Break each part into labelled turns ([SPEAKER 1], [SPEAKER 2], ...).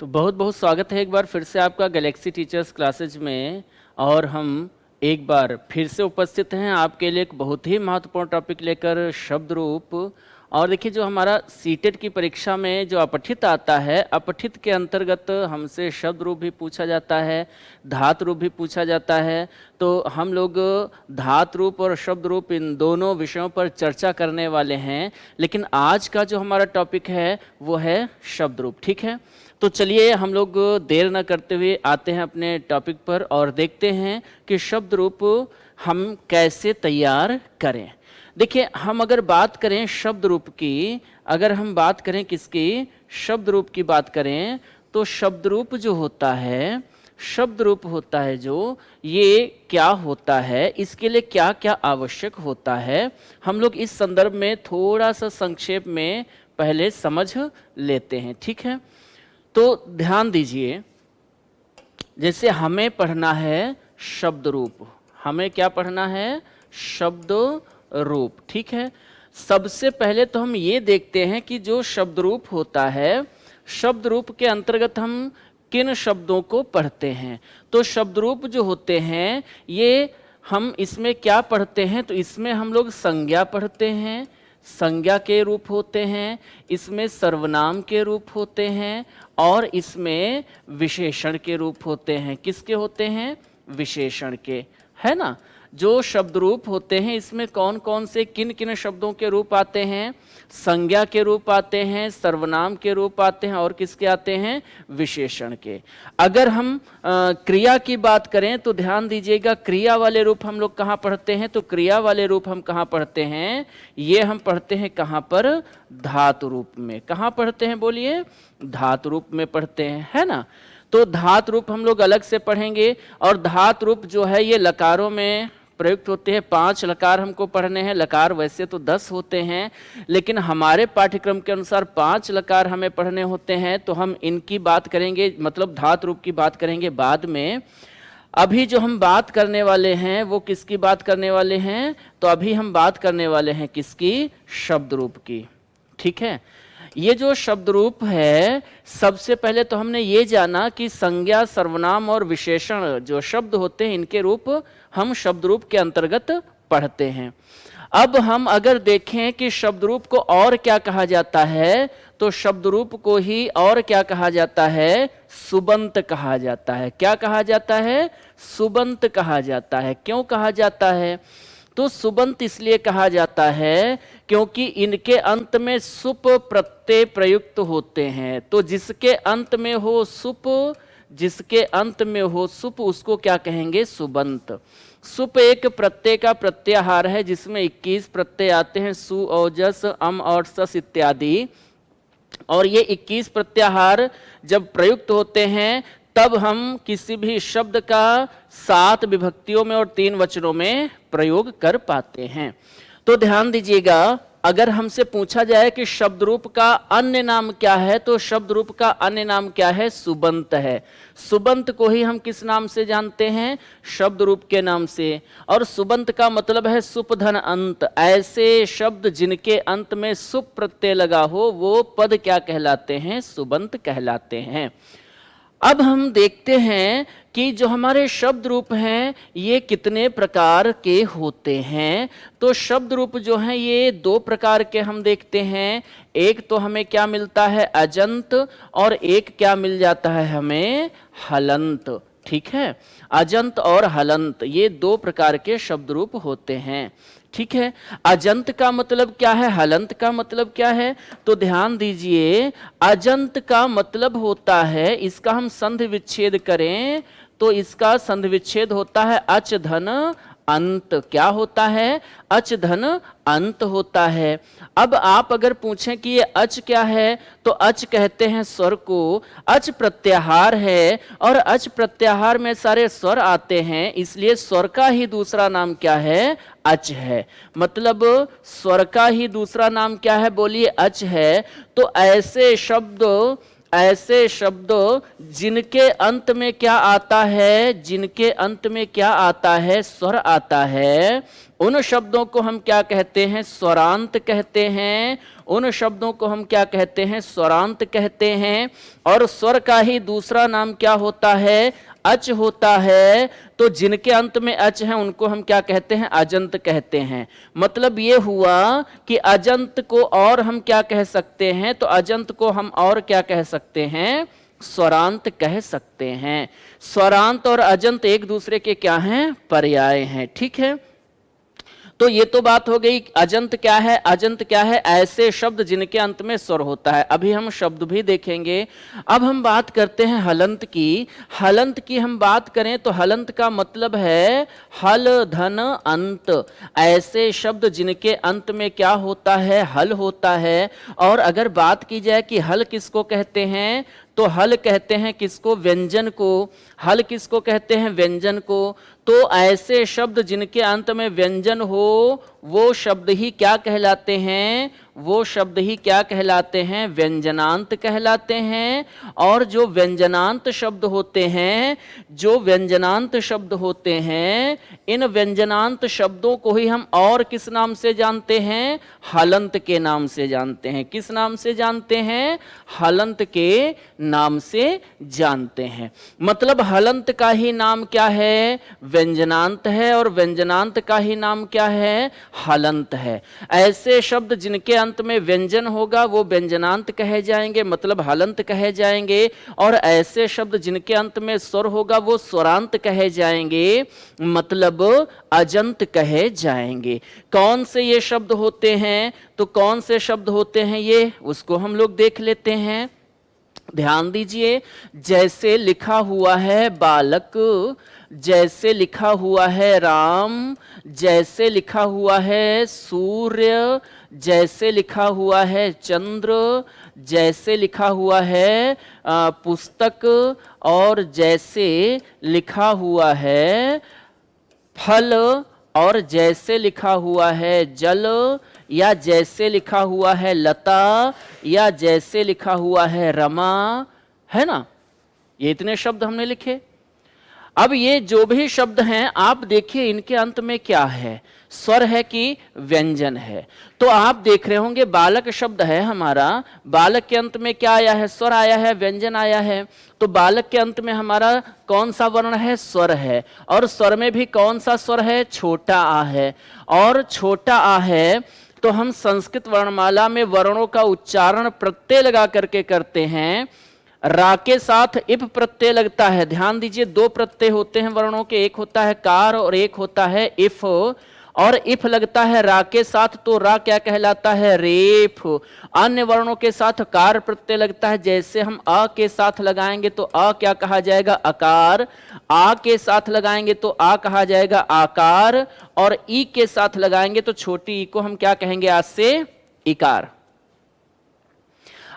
[SPEAKER 1] तो बहुत बहुत स्वागत है एक बार फिर से आपका गैलेक्सी टीचर्स क्लासेज में। और हम एक बार फिर से उपस्थित हैं आपके लिए एक बहुत ही महत्वपूर्ण टॉपिक लेकर, शब्द रूप। और देखिए, जो हमारा सीटेट की परीक्षा में जो अपठित आता है, अपठित के अंतर्गत हमसे शब्द रूप भी पूछा जाता है, धातु रूप भी पूछा जाता है। तो हम लोग धातु रूप और शब्द रूप इन दोनों विषयों पर चर्चा करने वाले हैं। लेकिन आज का जो हमारा टॉपिक है वो है शब्द रूप। ठीक है, तो चलिए हम लोग देर न करते हुए आते हैं अपने टॉपिक पर और देखते हैं कि शब्द रूप हम कैसे तैयार करें। देखिए, हम अगर बात करें शब्द रूप की, अगर हम बात करें किसकी, शब्द रूप की बात करें, तो शब्द रूप जो होता है, शब्द रूप होता है जो, ये क्या होता है, इसके लिए क्या क्या आवश्यक होता है, हम लोग इस संदर्भ में थोड़ा सा संक्षेप में पहले समझ लेते हैं। ठीक है, तो ध्यान दीजिए, जैसे हमें पढ़ना है शब्द रूप, हमें क्या पढ़ना है, शब्द रूप। ठीक है, सबसे पहले तो हम ये देखते हैं कि जो शब्द रूप होता है, शब्द रूप के अंतर्गत हम किन शब्दों को पढ़ते हैं। तो शब्द रूप जो होते हैं, ये हम इसमें क्या पढ़ते हैं, तो इसमें हम लोग संज्ञा पढ़ते हैं, संज्ञा के रूप होते हैं, इसमें सर्वनाम के रूप होते हैं, और इसमें विशेषण के रूप होते हैं। किसके होते हैं, विशेषण के, है ना। जो शब्द रूप होते हैं, इसमें कौन कौन से किन किन शब्दों के रूप आते हैं, संज्ञा के रूप आते हैं, सर्वनाम के रूप आते हैं, और किसके आते हैं, विशेषण के। अगर हम क्रिया की बात करें तो ध्यान दीजिएगा, क्रिया वाले रूप हम लोग कहाँ पढ़ते हैं, तो क्रिया वाले रूप हम कहाँ पढ़ते हैं, ये हम पढ़ते हैं कहाँ पर, धातु रूप में। कहाँ पढ़ते हैं बोलिए, धातु रूप में पढ़ते हैं, है ना। तो धातु रूप हम लोग अलग से पढ़ेंगे, और धातु रूप जो है ये लकारों में प्रयुक्त होते हैं। 5 लकार हमको पढ़ने हैं, लकार वैसे तो 10 होते हैं, लेकिन हमारे पाठ्यक्रम के अनुसार 5 लकार हमें पढ़ने होते हैं। तो हम इनकी बात करेंगे, मतलब धातु रूप की बात करेंगे बाद में। अभी जो हम बात करने वाले हैं वो किसकी बात करने वाले हैं, तो अभी हम बात करने वाले हैं किसकी, शब्द रूप की। ठीक है, ये जो शब्द रूप है, सबसे पहले तो हमने ये जाना कि संज्ञा, सर्वनाम और विशेषण जो शब्द होते हैं, इनके रूप हम शब्द रूप के अंतर्गत पढ़ते हैं। अब हम अगर देखें कि शब्द रूप को और क्या कहा जाता है, तो शब्द रूप को ही और क्या कहा जाता है, सुबंत कहा जाता है। क्या कहा जाता है, सुबंत कहा जाता है। क्यों कहा जाता है, तो सुबंत इसलिए कहा जाता है क्योंकि इनके अंत में सुप प्रत्यय प्रयुक्त होते हैं। तो जिसके अंत में हो सुप, जिसके अंत में हो सुप, उसको क्या कहेंगे, सुबंत। सुप एक प्रत्यय का प्रत्याहार है जिसमें 21 प्रत्यय आते हैं, सु, औजस, अम और सस इत्यादि। और ये 21 प्रत्याहार जब प्रयुक्त होते हैं, तब हम किसी भी शब्द का 7 विभक्तियों में और 3 वचनों में प्रयोग कर पाते हैं। तो ध्यान दीजिएगा, अगर हमसे पूछा जाए कि शब्द रूप का अन्य नाम क्या है, तो शब्द रूप का अन्य नाम क्या है, सुबंत है। सुबंत को ही हम किस नाम से जानते हैं, शब्द रूप के नाम से। और सुबंत का मतलब है सुपधन अंत। ऐसे शब्द जिनके अंत में सुप प्रत्यय लगा हो, वो पद क्या कहलाते हैं, सुबंत कहलाते हैं। अब हम देखते हैं कि जो हमारे शब्द रूप हैं, ये कितने प्रकार के होते हैं। तो शब्द रूप जो हैं, ये 2 प्रकार के हम देखते हैं। एक तो हमें क्या मिलता है, अजंत, और एक क्या मिल जाता है हमें, हलंत। ठीक है, अजंत और हलंत, ये 2 प्रकार के शब्द रूप होते हैं। ठीक है, अजंत का मतलब क्या है, हलंत का मतलब क्या है, तो ध्यान दीजिए, अजंत का मतलब होता है, इसका हम संधि विच्छेद करें तो इसका संधि विच्छेद होता है अच धन अंत। क्या होता है, अच धन अंत होता है। अब आप अगर पूछें कि ये अच क्या है, तो अच कहते हैं स्वर को। अच प्रत्याहार है, और अच प्रत्याहार में सारे स्वर आते हैं, इसलिए स्वर का ही दूसरा नाम क्या है, अच है। मतलब स्वर का ही दूसरा नाम क्या है, बोलिए, अच है। तो ऐसे शब्द ऐसे शब्द जिनके अंत में क्या आता है, जिनके अंत में क्या आता है, स्वर आता है, उन शब्दों को हम क्या कहते हैं, स्वरांत कहते हैं। उन शब्दों को हम क्या कहते हैं, स्वरांत कहते हैं। और स्वर का ही दूसरा नाम क्या होता है, अच होता है। तो जिनके अंत में अच है उनको हम क्या कहते हैं, अजंत कहते हैं। मतलब ये हुआ कि अजंत को और हम क्या कह सकते हैं, तो अजंत को हम और क्या कह सकते हैं, स्वरांत कह सकते हैं। स्वरांत और अजंत एक दूसरे के क्या हैं, पर्याय हैं। ठीक है, तो ये तो बात हो गई। अजंत क्या है, अजंत क्या है, ऐसे शब्द जिनके अंत में स्वर होता है। अभी हम शब्द भी देखेंगे। अब हम बात करते हैं हलंत की। हलंत की हम बात करें तो हलंत का मतलब है हल धन अंत। ऐसे शब्द जिनके अंत में क्या होता है, हल होता है। और अगर बात की जाए कि हल किसको कहते हैं, तो हल कहते हैं किसको, व्यंजन को। हल किसको कहते हैं, व्यंजन को। तो ऐसे शब्द जिनके अंत में व्यंजन हो वो शब्द ही क्या कहलाते हैं, वो शब्द ही क्या कहलाते हैं, व्यंजनांत कहलाते हैं। और जो व्यंजनांत शब्द होते हैं, जो व्यंजनांत शब्द होते हैं, इन व्यंजनांत शब्दों को ही हम और किस नाम से जानते हैं, हलंत के नाम से जानते हैं। किस नाम से जानते हैं, हलंत के नाम से जानते हैं। मतलब हलंत का ही नाम क्या है, व्यंजनांत है, और व्यंजनांत का ही नाम क्या है, हलंत है। ऐसे शब्द जिनके अंत में व्यंजन होगा वो व्यंजनांत कहे जाएंगे, मतलब हलंत कहे जाएंगे। और ऐसे शब्द जिनके अंत में स्वर होगा वो स्वरांत कहे जाएंगे, मतलब अजंत कहे जाएंगे। कौन से ये शब्द होते हैं, तो कौन से शब्द होते हैं ये, उसको हम लोग देख लेते हैं। ध्यान दीजिए, जैसे लिखा हुआ है बालक, जैसे लिखा हुआ है राम, जैसे लिखा हुआ है सूर्य, जैसे लिखा हुआ है चंद्र, जैसे लिखा हुआ है पुस्तक, और जैसे लिखा हुआ है फल, और जैसे लिखा हुआ है जल, या जैसे लिखा हुआ है लता, या जैसे लिखा हुआ है रमा, है ना। ये इतने शब्द हमने लिखे। अब ये जो भी शब्द हैं आप देखिए इनके अंत में क्या है, स्वर है कि व्यंजन है। तो आप देख रहे होंगे बालक शब्द है हमारा, बालक के अंत में क्या आया है, स्वर आया है, व्यंजन आया है। तो बालक के अंत में हमारा कौन सा वर्ण है, स्वर है। और स्वर में भी कौन सा स्वर है, छोटा आ है। और छोटा आ है तो हम संस्कृत वर्णमाला में वर्णों का उच्चारण प्रत्यय लगा करके करते हैं। रा के साथ इप प्रत्यय लगता है। ध्यान दीजिए, दो प्रत्यय होते हैं वर्णों के, एक होता है कार और एक होता है इफ। और इफ लगता है रा के साथ तो रा क्या कहलाता है, रेफ। अन्य वर्णों के साथ कार प्रत्यय लगता है, जैसे हम अ के साथ लगाएंगे तो अ क्या कहा जाएगा, अकार। आ के साथ लगाएंगे तो आ कहा जाएगा आकार। और ई के साथ लगाएंगे तो छोटी ई को हम क्या कहेंगे, आज से इकार।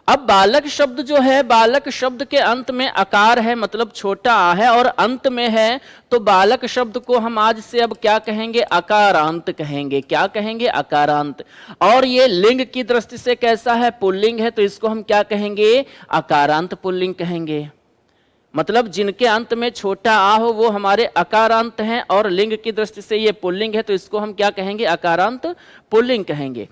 [SPEAKER 1] अब बालक शब्द जो है, बालक शब्द के अंत में अकार है, मतलब छोटा आ है, और अंत में है, तो बालक शब्द को हम आज से अब क्या कहेंगे, अकारांत कहेंगे। क्या कहेंगे, अकारांत। और ये लिंग की दृष्टि से कैसा है, पुल्लिंग है, तो इसको हम क्या कहेंगे, अकारांत पुल्लिंग कहेंगे। मतलब जिनके अंत में छोटा आ हो वो हमारे अकारांत हैं, और लिंग की दृष्टि से ये पुल्लिंग है, तो इसको हम क्या कहेंगे, अकारांत पुल्लिंग कहेंगे।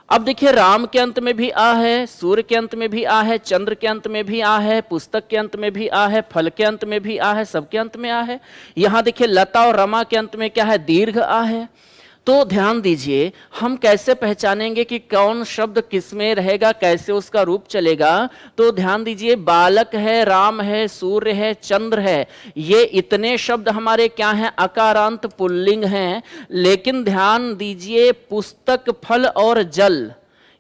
[SPEAKER 1] अब देखिए, राम के अंत में भी आ है, सूर्य के अंत में भी आ है, चंद्र के अंत में भी आ है, पुस्तक के अंत में भी आ है, फल के अंत में भी आ है, सबके अंत में आ है। यहां देखिए लता और रमा के अंत में क्या है, दीर्घ आ है। तो ध्यान दीजिए, हम कैसे पहचानेंगे कि कौन शब्द किस में रहेगा, कैसे उसका रूप चलेगा। तो ध्यान दीजिए, बालक है, राम है, सूर्य है, चंद्र है, ये इतने शब्द हमारे क्या हैं, अकारांत पुल्लिंग हैं। लेकिन ध्यान दीजिए, पुस्तक, फल और जल,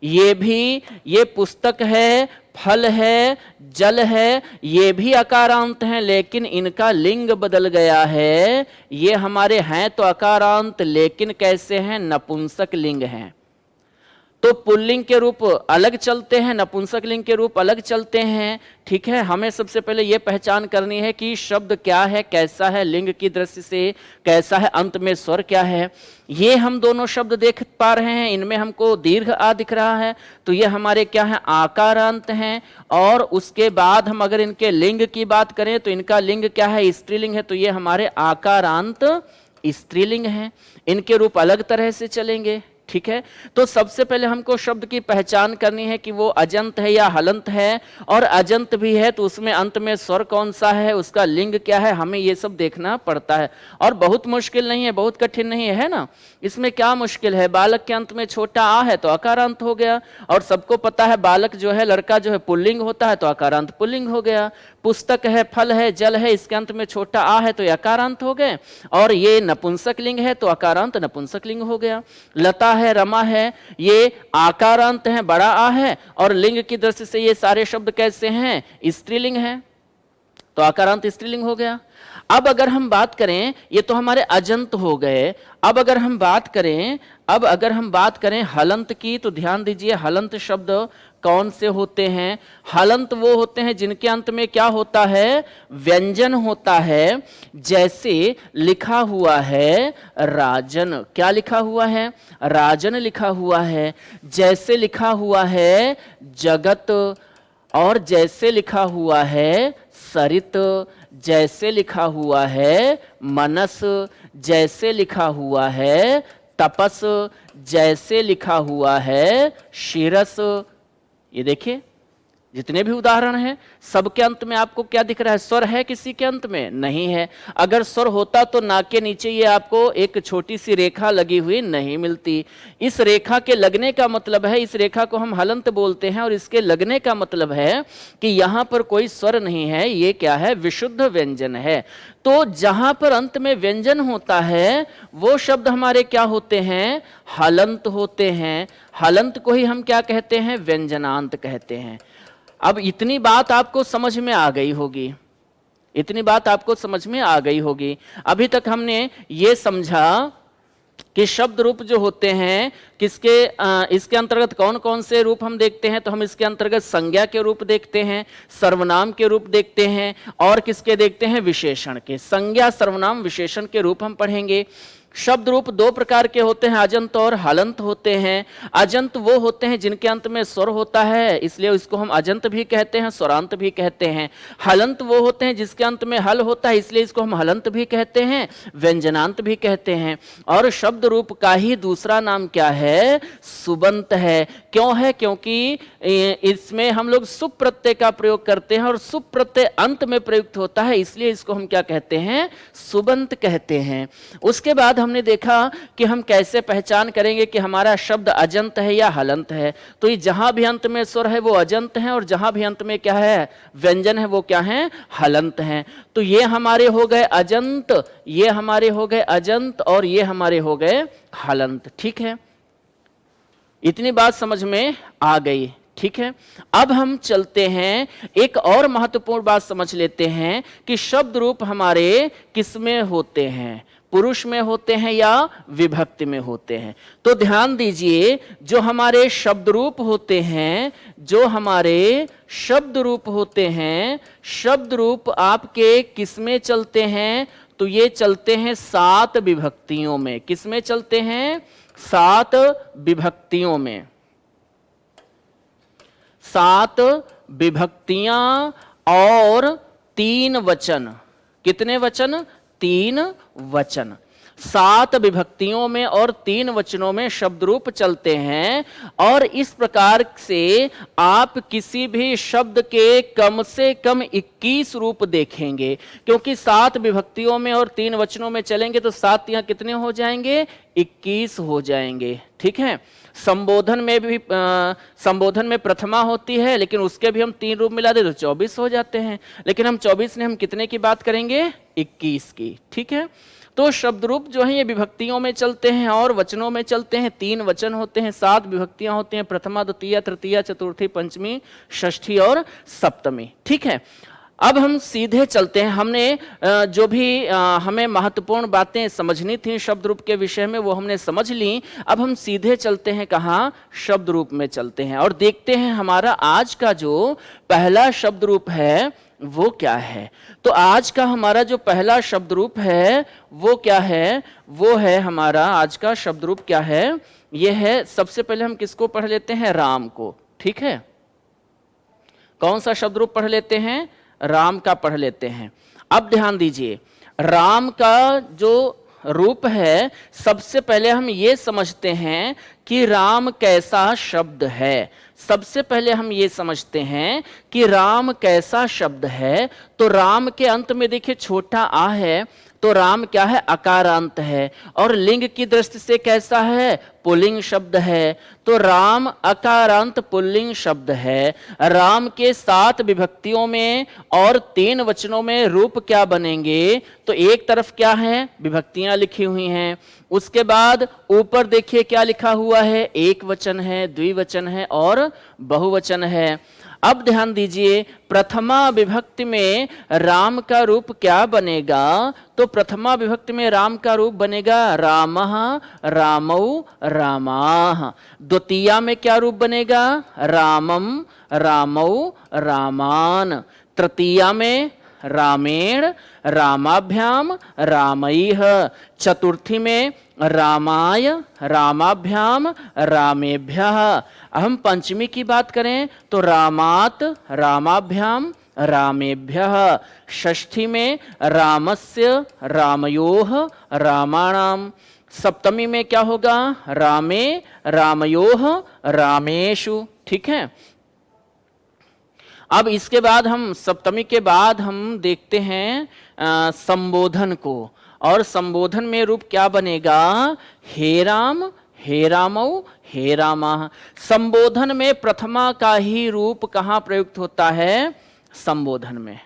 [SPEAKER 1] ये भी, ये पुस्तक है, फल है, जल है, ये भी अकारांत हैं, लेकिन इनका लिंग बदल गया है। ये हमारे हैं तो अकारांत, लेकिन कैसे हैं, नपुंसक लिंग हैं। तो पुल्लिंग के रूप अलग चलते हैं, नपुंसक लिंग के रूप अलग चलते हैं। ठीक है, हमें सबसे पहले यह पहचान करनी है कि शब्द क्या है, कैसा है, लिंग की दृष्टि से कैसा है, अंत में स्वर क्या है। ये हम दोनों शब्द देख पा रहे हैं, इनमें हमको दीर्घ आ दिख रहा है, तो ये हमारे क्या है, आकारांत हैं। और उसके बाद हम अगर इनके लिंग की बात करें तो इनका लिंग क्या है, स्त्रीलिंग है, तो ये हमारे आकारांत स्त्रीलिंग हैं। इनके रूप अलग तरह से चलेंगे। ठीक है, तो सबसे पहले हमको शब्द की पहचान करनी है कि वो अजंत है या हलंत है, और अजंत भी है तो उसमें अंत में स्वर कौन सा है, उसका लिंग क्या है, हमें ये सब देखना पड़ता है। और बहुत मुश्किल नहीं है, बहुत कठिन नहीं है ना। इसमें क्या मुश्किल है, बालक के अंत में छोटा आ है तो अकारांत हो गया, और सबको पता है बालक जो है, लड़का जो है, पुल्लिंग होता है तो अकारांत पुल्लिंग हो गया। पुस्तक है, फल है, जल है, इसके अंत में छोटा आ है तो ये अकारांत हो गए, और ये नपुंसक लिंग है तो अकारांत नपुंसक लिंग हो गया। लता है, रमा है, ये आकारांत है, बड़ा आ है, और लिंग की दृष्टि से ये सारे शब्द कैसे हैं, स्त्रीलिंग है, तो आकारांत स्त्रीलिंग हो गया। अब अगर हम बात करें, ये तो हमारे अजंत हो गए। अब अगर हम बात करें हलंत की, तो ध्यान दीजिए हलंत शब्द कौन से होते हैं। हलंत वो होते हैं जिनके अंत में क्या होता है, व्यंजन होता है। जैसे लिखा हुआ है राजन, क्या लिखा हुआ है, राजन लिखा हुआ है। जैसे लिखा हुआ है जगत, और जैसे लिखा हुआ है सरित, जैसे लिखा हुआ है मनस, जैसे लिखा हुआ है तपस, जैसे लिखा हुआ है शिरस। ये देखिए जितने भी उदाहरण हैं सबके अंत में आपको क्या दिख रहा है, स्वर है किसी के अंत में, नहीं है। अगर स्वर होता तो नाक के नीचे ये आपको एक छोटी सी रेखा लगी हुई नहीं मिलती। इस रेखा के लगने का मतलब है, इस रेखा को हम हलंत बोलते हैं, और इसके लगने का मतलब है कि यहां पर कोई स्वर नहीं है, ये क्या है, विशुद्ध व्यंजन है। तो जहां पर अंत में व्यंजन होता है वो शब्द हमारे क्या होते हैं, हलंत होते हैं। हलंत को ही हम क्या कहते हैं, व्यंजनांत कहते हैं। अब इतनी बात आपको समझ में आ गई होगी, इतनी बात आपको समझ में आ गई होगी। अभी तक हमने ये समझा कि शब्द रूप जो होते हैं किसके, इसके अंतर्गत कौन कौन से रूप हम देखते हैं, तो हम इसके अंतर्गत संज्ञा के रूप देखते हैं, सर्वनाम के रूप देखते हैं, और किसके देखते हैं, विशेषण के। संज्ञा, सर्वनाम, विशेषण के रूप हम पढ़ेंगे। शब्द रूप दो प्रकार के होते हैं, अजंत और हलंत होते हैं। अजंत वो होते हैं जिनके अंत में स्वर होता है, इसलिए इसको हम अजंत भी कहते हैं, स्वरांत भी कहते हैं। हलंत वो होते हैं जिसके अंत में हल होता है, इसलिए इसको हम हलंत भी कहते हैं, व्यंजनांत भी कहते हैं। और शब्द रूप का ही दूसरा नाम क्या है, सुबंत है। क्यों है, क्योंकि इसमें हम लोग सुप प्रत्यय का प्रयोग करते हैं, और सुप प्रत्यय अंत में प्रयुक्त होता है, इसलिए इसको हम क्या कहते हैं, सुबंत कहते हैं। उसके बाद हमने देखा कि हम कैसे पहचान करेंगे कि हमारा शब्द अजंत है या हलंत है। तो ये जहां भी अंत में स्वर है वो अजंत है, और जहां भी अंत में क्या है, व्यंजन है, वो क्या है, हलंत है। तो ये हमारे हो गए अजंत, ये हमारे हो गए अजंत, और ये हमारे हो गए हलंत। ठीक है, इतनी बात समझ में आ गई। ठीक है, अब हम चलते हैं, एक और महत्वपूर्ण बात समझ लेते हैं कि शब्द रूप हमारे किसमें होते हैं, पुरुष में होते हैं या विभक्ति में होते हैं। तो ध्यान दीजिए, जो हमारे शब्द रूप होते हैं, जो हमारे शब्द रूप होते हैं, शब्द रूप आपके किसमें चलते हैं, तो ये चलते हैं 7 विभक्तियों में। किसमें चलते हैं, 7 विभक्तियों में। 7 विभक्तियां और 3 वचन। कितने वचन, 3 वचन। 7 विभक्तियों में और 3 वचनों में शब्द रूप चलते हैं। और इस प्रकार से आप किसी भी शब्द के कम से कम 21 रूप देखेंगे, क्योंकि 7 विभक्तियों में और 3 वचनों में चलेंगे तो 7 यहाँ कितने हो जाएंगे, 21 हो जाएंगे। ठीक है, संबोधन में भी संबोधन में प्रथमा होती है, लेकिन उसके भी हम 3 रूप मिला दे तो 24 हो जाते हैं। लेकिन हम 24 ने हम कितने की बात करेंगे, 21 की। ठीक है, तो शब्द रूप जो है ये विभक्तियों में चलते हैं और वचनों में चलते हैं। 3 वचन होते हैं, 7 विभक्तियां होती हैं, प्रथमा, द्वितीय, तृतीया, चतुर्थी, पंचमी, षष्ठी और सप्तमी। ठीक है, अब हम सीधे चलते हैं। हमने जो भी हमें महत्वपूर्ण बातें समझनी थी शब्द रूप के विषय में वो हमने समझ ली। अब हम सीधे चलते हैं कहाँ, शब्द रूप में चलते हैं और देखते हैं हमारा आज का जो पहला शब्द रूप है वो क्या है। तो आज का हमारा जो पहला शब्द रूप है वो क्या है, वो है हमारा आज का शब्द रूप क्या है, ये है, सबसे पहले हम किसको पढ़ लेते हैं, राम को। ठीक है, कौन सा शब्द रूप पढ़ लेते हैं, राम का पढ़ लेते हैं। अब ध्यान दीजिए, राम का जो रूप है, सबसे पहले हम ये समझते हैं कि राम कैसा शब्द है। सबसे पहले हम ये समझते हैं कि राम कैसा शब्द है। तो राम के अंत में देखिए छोटा आ है, तो राम क्या है, अकारांत है, और लिंग की दृष्टि से कैसा है, पुल्लिंग शब्द है। तो राम अकारांत पुल्लिंग शब्द है। राम के 7 विभक्तियों में और 3 वचनों में रूप क्या बनेंगे, तो एक तरफ क्या है, विभक्तियां लिखी हुई हैं, उसके बाद ऊपर देखिए क्या लिखा हुआ है, एक वचन है, द्विवचन है और बहुवचन है। अब ध्यान दीजिए, प्रथमा विभक्ति में राम का रूप क्या बनेगा, तो प्रथमा विभक्ति में राम का रूप बनेगा रामः रामौ रामाः। द्वितीया में क्या रूप बनेगा, रामम रामौ रामान। तृतीया में रामेण रामाभ्याम रामैः। चतुर्थी में रामाय रामाभ्याम रामेभ्यः। हम पंचमी की बात करें तो रामात रामाभ्याम रामेभ्यः। षष्ठी में रामस्य रामयोः रामाणाम। सप्तमी में क्या होगा, रामे रामयोः रामेषु। ठीक है, अब इसके बाद हम सप्तमी के बाद हम देखते हैं संबोधन को, और संबोधन में रूप क्या बनेगा, हे राम हे रामौ हे रामः। संबोधन में प्रथमा का ही रूप कहाँ प्रयुक्त होता है, संबोधन में।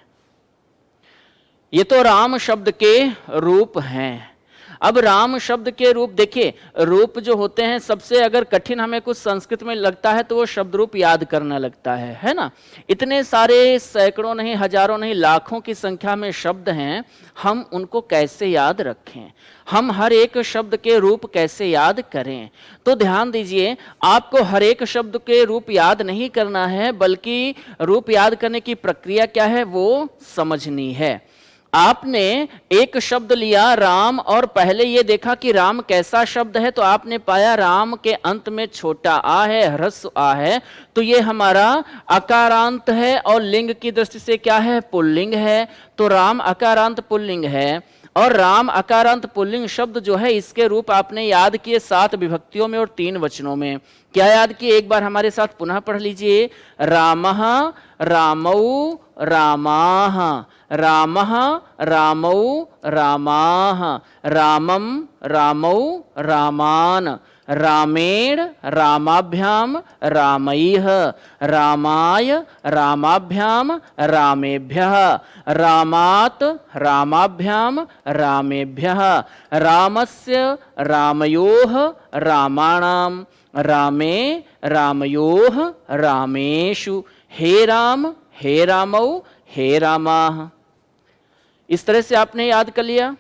[SPEAKER 1] ये तो राम शब्द के रूप हैं। अब राम शब्द के रूप देखिए, रूप जो होते हैं सबसे अगर कठिन हमें कुछ संस्कृत में लगता है तो वो शब्द रूप याद करना लगता है ना। इतने सारे सैकड़ों नहीं, हजारों नहीं, लाखों की संख्या में शब्द हैं, हम उनको कैसे याद रखें, हम हर एक शब्द के रूप कैसे याद करें। तो ध्यान दीजिए, आपको हर एक शब्द के रूप याद नहीं करना है, बल्कि रूप याद करने की प्रक्रिया क्या है वो समझनी है। आपने एक शब्द लिया राम, और पहले ये देखा कि राम कैसा शब्द है, तो आपने पाया राम के अंत में छोटा आ है, ह्रस्व आ है, तो ये हमारा अकारांत है, और लिंग की दृष्टि से क्या है, पुल्लिंग है। तो राम अकारांत पुल्लिंग है, और राम अकारांत पुल्लिंग शब्द जो है इसके रूप आपने याद किए 7 विभक्तियों में और 3 वचनों में। क्या याद किए, एक बार हमारे साथ पुनः पढ़ लीजिए, रामः रामौ रामाः रामः रामौ रामाः रामम रामौ रामान रामेण रामाभ्याम रामैः रामाय रामाभ्याम रामेभ्यः रामात् रामाभ्याम रामेभ्यः रामस्य रामयोः रामाणाम रामे रामयोः रामेषु हे राम हे रामौ हे रामाः। इस तरह से आपने याद कर लिया।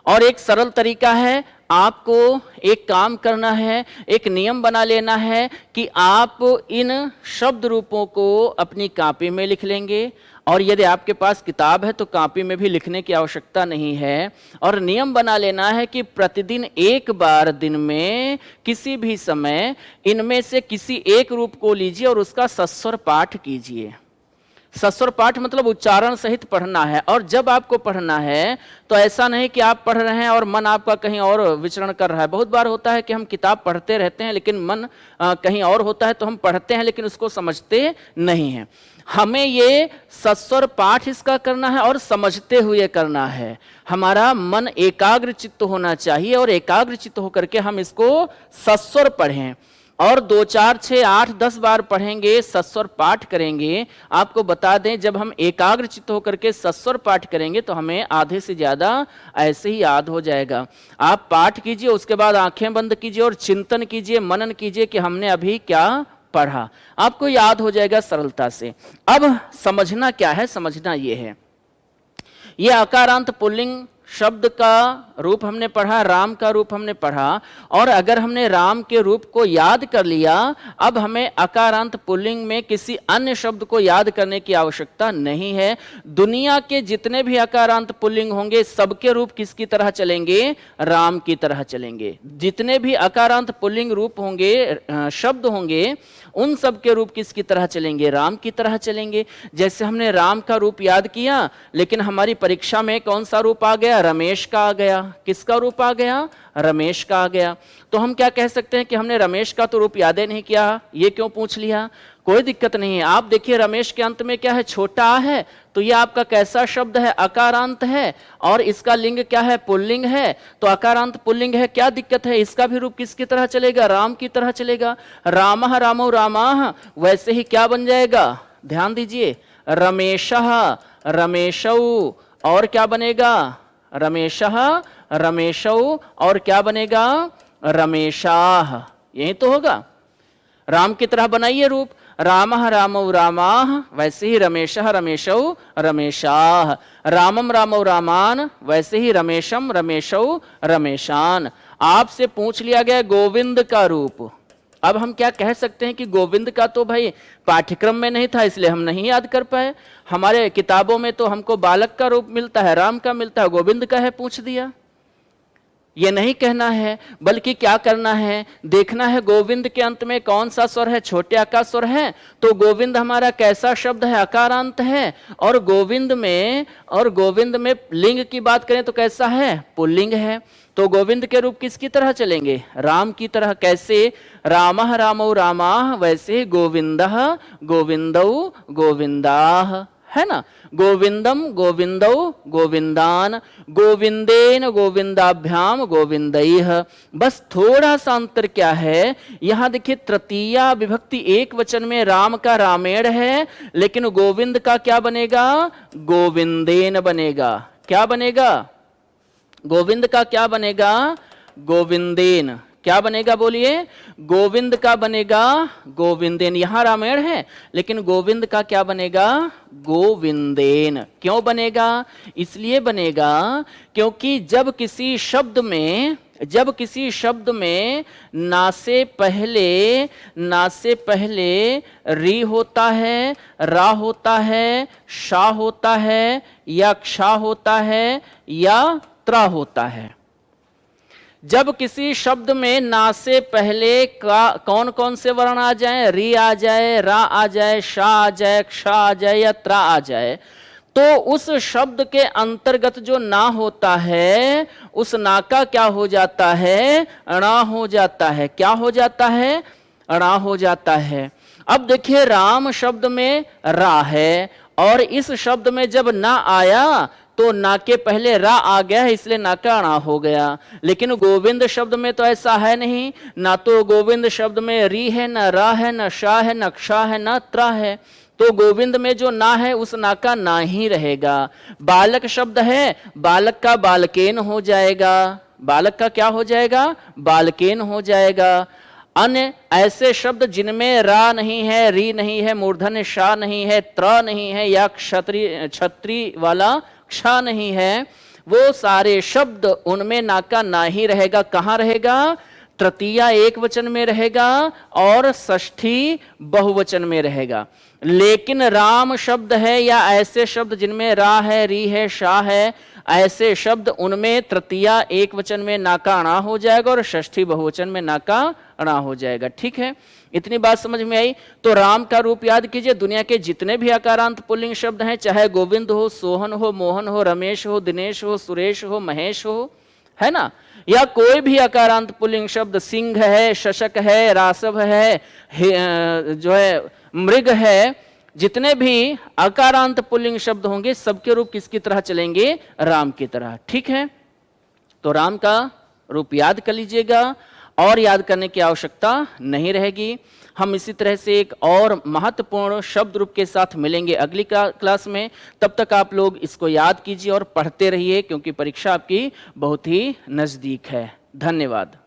[SPEAKER 1] और एक सरल तरीका है, आपको एक काम करना है, एक नियम बना लेना है कि आप इन शब्द रूपों को अपनी कॉपी में लिख लेंगे, और यदि आपके पास किताब है तो कॉपी में भी लिखने की आवश्यकता नहीं है। और नियम बना लेना है कि प्रतिदिन एक बार दिन में किसी भी समय इनमें से किसी एक रूप को लीजिए और उसका सस्वर पाठ कीजिए। सस्वर पाठ मतलब उच्चारण सहित पढ़ना है। और जब आपको पढ़ना है तो ऐसा नहीं कि आप पढ़ रहे हैं और मन आपका कहीं और विचरण कर रहा है। बहुत बार होता है कि हम किताब पढ़ते रहते हैं लेकिन मन कहीं और होता है, तो हम पढ़ते हैं लेकिन उसको समझते नहीं हैं। हमें ये सस्वर पाठ इसका करना है और समझते हुए करना है। हमारा मन एकाग्र चित्त होना चाहिए, और एकाग्र चित्त होकर के हम इसको सस्वर पढ़ें। और 2, 4, 6, 8, 10 बार पढ़ेंगे, सस्वर पाठ करेंगे। आपको बता दें, जब हम एकाग्र चित्त होकर के सस्वर पाठ करेंगे तो हमें आधे से ज़्यादा ऐसे ही याद हो जाएगा। आप पाठ कीजिए, उसके बाद आंखें बंद कीजिए और चिंतन कीजिए, मनन कीजिए कि हमने अभी क्या पढ़ा, आपको याद हो जाएगा सरलता से। अब समझना क्या है, समझना ये है, ये आकारांत पुल्लिंग शब्द का रूप हमने पढ़ा, राम का रूप हमने पढ़ा, और अगर हमने राम के रूप को याद कर लिया, अब हमें अकारांत पुल्लिंग में किसी अन्य शब्द को याद करने की आवश्यकता नहीं है। दुनिया के जितने भी अकारांत पुल्लिंग होंगे सबके रूप किसकी तरह चलेंगे, राम की तरह चलेंगे। जितने भी अकारांत पुल्लिंग रूप होंगे, शब्द होंगे, उन सब के रूप किसकी तरह चलेंगे, राम की तरह चलेंगे। जैसे हमने राम का रूप याद किया, लेकिन हमारी परीक्षा में कौन सा रूप आ गया, रमेश का आ गया। किसका रूप आ गया, रमेश का आ गया। तो हम क्या कह सकते हैं कि हमने रमेश का तो रूप याद ही नहीं किया, ये क्यों पूछ लिया। कोई दिक्कत नहीं है। आप देखिए रमेश के अंत में क्या है, छोटा आ है, तो ये आपका कैसा शब्द है, अकारांत है, और इसका लिंग क्या है, पुल्लिंग है। तो अकारांत पुल्लिंग है, क्या दिक्कत है, इसका भी रूप किसकी तरह चलेगा, राम की तरह चलेगा। रामः रामौ रामाः, वैसे ही क्या बन जाएगा, ध्यान दीजिए, रमेशः रमेशौ, और क्या बनेगा, रमेशः रमेशौ, और क्या बनेगा, रमेशाः। यही तो होगा, राम की तरह बनाइए रूप, रामः रामौ रामाः, वैसे ही रमेशः रमेशौ रमेशाः। रामम रामौ रामान, वैसे ही रमेशम रमेशौ रमेशान। आपसे पूछ लिया गया गोविंद का रूप। अब हम क्या कह सकते हैं कि गोविंद का तो भाई पाठ्यक्रम में नहीं था, इसलिए हम नहीं याद कर पाए। हमारे किताबों में तो हमको बालक का रूप मिलता है, राम का मिलता है, गोविंद का है पूछ दिया। ये नहीं कहना है, बल्कि क्या करना है, देखना है गोविंद के अंत में कौन सा स्वर है, छोटे आ का स्वर है। तो गोविंद हमारा कैसा शब्द है, अकारांत है, और गोविंद में लिंग की बात करें तो कैसा है, पुल्लिंग है। तो गोविंद के रूप किसकी तरह चलेंगे, राम की तरह। कैसे, रामः रामौ रामाः, वैसे गोविंदः गोविंदौ गोविंदाः, है ना। गोविंदम गोविंदौ गोविंदान, गोविंदेन गोविंदाभ्याम गोविंदैः। बस थोड़ा सा अंतर क्या है, यहां देखिए तृतीया विभक्ति एक वचन में राम का रामेण है, लेकिन गोविंद का क्या बनेगा, गोविंदेन बनेगा। क्या बनेगा, गोविंद का क्या बनेगा, गोविंदेन। क्या बनेगा बोलिए, गोविंद का बनेगा गोविंदेन। यहां रामायण है, लेकिन गोविंद का क्या बनेगा, गोविंदेन। क्यों बनेगा, इसलिए बनेगा क्योंकि जब किसी शब्द में ना से पहले री होता है, रा होता है, शा होता है, याक्षा होता है, या त्रा होता है। जब किसी शब्द में ना से पहले कौन कौन से वर्ण आ जाए, री आ जाए, रा आ जाए, शा आ जाए,क्षा आ जाए, या त्रा आ जाए, तो उस शब्द के अंतर्गत जो ना होता है, उस ना का क्या हो जाता है, अणा हो जाता है। क्या हो जाता है, अणा हो जाता है। अब देखिए राम शब्द में रा है, और इस शब्द में जब ना आया तो ना के पहले रा आ गया है, इसलिए ना का अणा हो गया। लेकिन गोविंद शब्द में तो ऐसा है नहीं, ना तो गोविंद शब्द में री है, ना रा है, ना शा है, नाक्षा है, ना त्रा है। तो गोविंद में जो ना है उस ना का ना ही रहेगा। बालक शब्द है, बालक का बालकेन हो जाएगा। बालक का क्या हो जाएगा, बालकेन हो जाएगा। अन्य ऐसे शब्द जिनमें रा नहीं है, री नहीं है, मूर्धन्य शा नहीं है, त्र नहीं है, या छत्री वालाक्षा नहीं है, वो सारे शब्द उनमें ना का ना ही रहेगा। कहां रहेगा, तृतीया एक वचन में रहेगा और षष्ठी बहुवचन में रहेगा। लेकिन राम शब्द है, या ऐसे शब्द जिनमें रा है, री है, शा है, ऐसे शब्द उनमें तृतीया एक वचन में ना का अणा हो जाएगा और षष्ठी बहुवचन में ना का अणा हो जाएगा। ठीक है, इतनी बात समझ में आई। तो राम का रूप याद कीजिए, दुनिया के जितने भी आकारांत पुल्लिंग शब्द हैं, चाहे गोविंद हो, सोहन हो, मोहन हो, रमेश हो, दिनेश हो, सुरेश हो, महेश हो, है ना, या कोई भी आकारांत पुल्लिंग शब्द, सिंह है, शशक है, रासव है, जो है मृग है, जितने भी आकारांत पुल्लिंग शब्द होंगे सबके रूप किसकी तरह चलेंगे, राम की तरह। ठीक है, तो राम का रूप याद कर लीजिएगा, और याद करने की आवश्यकता नहीं रहेगी। हम इसी तरह से एक और महत्वपूर्ण शब्द रूप के साथ मिलेंगे अगली क्लास में। तब तक आप लोग इसको याद कीजिए और पढ़ते रहिए, क्योंकि परीक्षा आपकी बहुत ही नजदीक है। धन्यवाद।